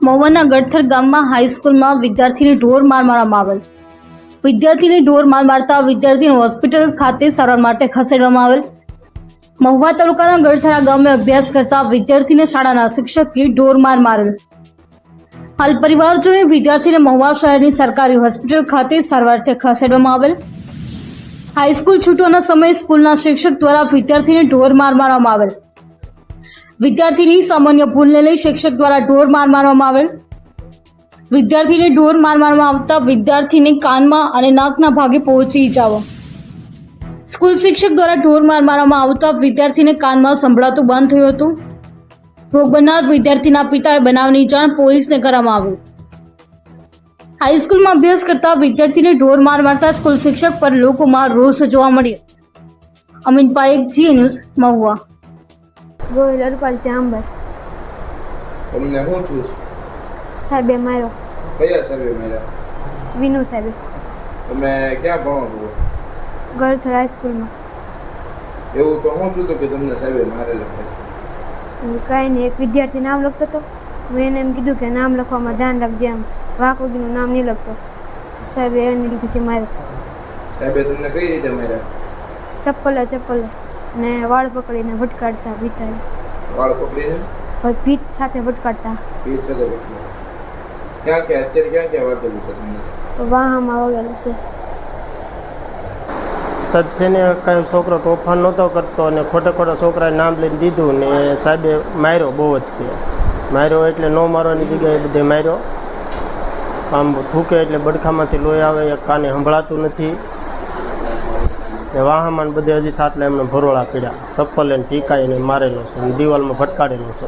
મહુવાના ગઢથર ગામમાં હાઈસ્કૂલમાં વિદ્યાર્થીને ઢોર માર મારવામાં આવેલ. વિદ્યાર્થીને ઢોર માર મારતા વિદ્યાર્થીને હોસ્પિટલ ખાતે સારવાર માટે ખસેડવામાં આવેલ. મહુવા તાલુકાના ગઢથરા ગામે અભ્યાસ કરતા વિદ્યાર્થીને શાળાના શિક્ષકે ઢોર માર મારેલ. હાલ પરિવારજનોએ વિદ્યાર્થીને મહુવા શહેરની સરકારી હોસ્પિટલ ખાતે સારવારથી ખસેડવામાં આવેલ. હાઈસ્કૂલ છૂટવાના સમયે સ્કૂલના શિક્ષક દ્વારા વિદ્યાર્થીને ઢોર માર મારવામાં આવેલ. વિદ્યાર્થીની સામાન્ય ભૂલને લઈ શિક્ષક દ્વારા ઢોર માર મારવામાં આવેલ. વિદ્યાર્થીને ઢોર માર મારવામાં આવતા વિદ્યાર્થીને કાનમાં અને નાકના ભાગે પહોંચી ઇજાઓ. સ્કૂલ શિક્ષક દ્વારા ઢોર માર મારવામાં આવતા વિદ્યાર્થીને કાનમાં સંભળાતું બંધ થયું હતું. ભોગ બનનાર વિદ્યાર્થીના પિતાએ બનાવની જાણ પોલીસને કરવામાં આવી. હાઈસ્કૂલમાં અભ્યાસ કરતા વિદ્યાર્થીને ઢોર માર મારતા સ્કૂલ શિક્ષક પર લોકોમાં રોષ જોવા મળ્યો. અમીન પારેખ, જી ન્યૂઝ, મહુવા. ગોહિલ અરપાલ ચાંબર. તમને શું છું? સાહેબે માર્યો. કયા સાહેબે માર્યા? વિનુ સાહેબે. તમે ક્યાં ભણો છો? ગઢથર હાઈસ્કૂલમાં. એવું તો શું છું કે તમને સાહેબે મારેલા છે? કાંઈ નહીં, એક વિદ્યાર્થી નામ લખતો હતો. મેં એને એમ કીધું કે નામ લખવામાં ધ્યાન રાખજે, એમ વાંક વગીનું નામ નહીં લખતો. સાહેબે એની લીધેથી માર્યો. સાહેબે તમને કઈ રીતે માર્યા? ચપ્પલે ને વાળ પકડીને ભટકાડતા પિતાએ. વાળ પકડીને? પીઠ સાથે ભટકાડતા. પીઠ સાથે પકડીને. અત્યારે ક્યાં વાગેલું છે તમને? વાહામાં વાગેલું છે. સદ છે ને કાંઈ છોકરો તોફાન નહોતો કરતો અને ખોટા છોકરાએ નામ લઈને દીધું ને સાહેબે માર્યો બહુ જ તે માર્યો એટલે ન મારવાની જગ્યાએ બધે માર્યો. આમ થૂકે એટલે બડખામાંથી લોહી આવે, એક કાને સંભળાતું નથી. વાહામાં બધે હજી સાટલા એમને ભરોળા પીડ્યા. ચપ્પલ એને ટીકાઈને મારેલો છે અને દિવાલમાં ભટકાડેલો છે.